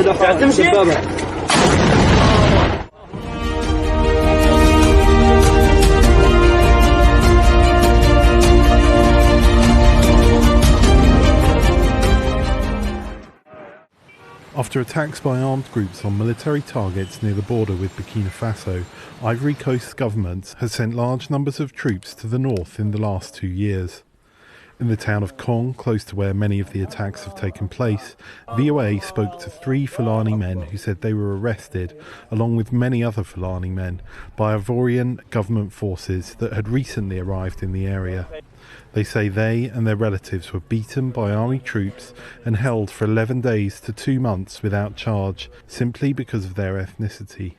After attacks by armed groups on military targets near the border with Burkina Faso, Ivory Coast government has sent large numbers of troops to the north in the last 2 years. In the town of Kong, close to where many of the attacks have taken place, VOA spoke to 3 Fulani men who said they were arrested, along with many other Fulani men, by Ivorian government forces that had recently arrived in the area. They say they and their relatives were beaten by army troops and held for 11 days to 2 months without charge, simply because of their ethnicity.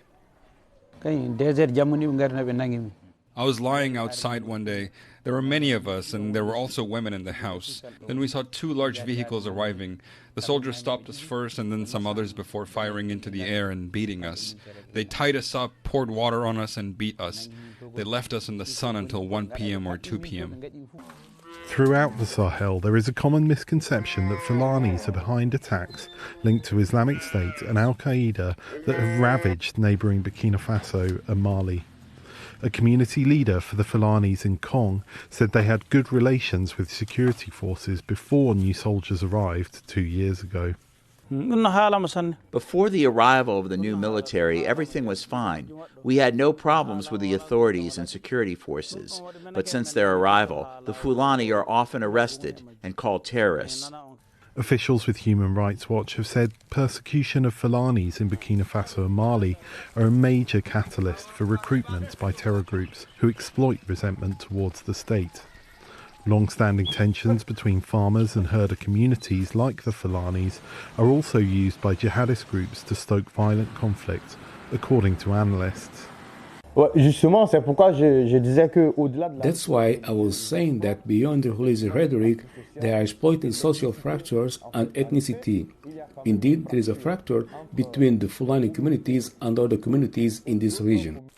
I was lying outside one day. There were many of us, and there were also women in the house. Then we saw 2 large vehicles arriving. The soldiers stopped us first, and then some others before firing into the air and beating us. They tied us up, poured water on us, and beat us. They left us in the sun until 1 p.m. or 2 p.m. Throughout the Sahel, there is a common misconception that Fulanis are behind attacks linked to Islamic State and Al-Qaeda that have ravaged neighbouring Burkina Faso and Mali. A community leader for the Fulanis in Kong said they had good relations with security forces before new soldiers arrived 2 years ago. Before the arrival of the new military, everything was fine. We had no problems with the authorities and security forces. But since their arrival, the Fulani are often arrested and called terrorists. Officials with Human Rights Watch have said persecution of Fulanis in Burkina Faso and Mali are a major catalyst for recruitment by terror groups who exploit resentment towards the state. Long-standing tensions between farmers and herder communities like the Fulanis are also used by jihadist groups to stoke violent conflict, according to analysts. That's why I was saying that beyond the religious rhetoric, they are exploiting social fractures and ethnicity. Indeed, there is a fracture between the Fulani communities and other communities in this region.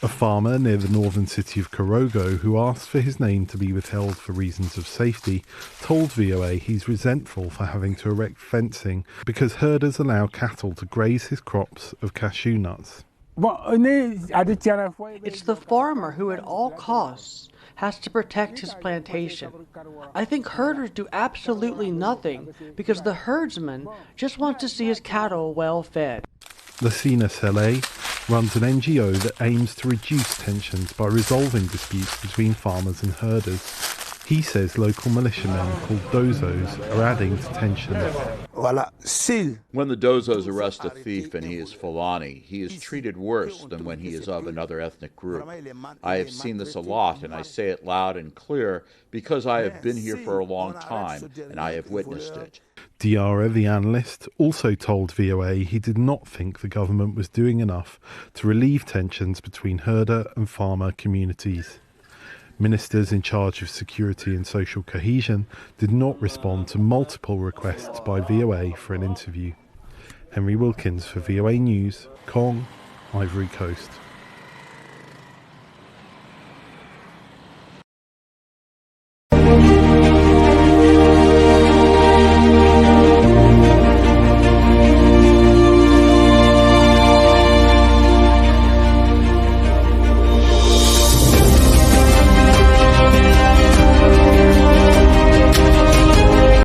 A farmer near the northern city of Korogo, who asked for his name to be withheld for reasons of safety, told VOA he's resentful for having to erect fencing because herders allow cattle to graze his crops of cashew nuts. It's the farmer who at all costs has to protect his plantation. I think herders do absolutely nothing because the herdsman just wants to see his cattle well fed. Lassina Saleh runs an NGO that aims to reduce tensions by resolving disputes between farmers and herders. He says local militiamen called dozos are adding to tensions. When the dozos arrest a thief and he is Fulani, he is treated worse than when he is of another ethnic group. I have seen this a lot, and I say it loud and clear because I have been here for a long time and I have witnessed it. Diarra, the analyst, also told VOA he did not think the government was doing enough to relieve tensions between herder and farmer communities. Ministers in charge of security and social cohesion did not respond to multiple requests by VOA for an interview. Henry Wilkins for VOA News, Kong, Ivory Coast.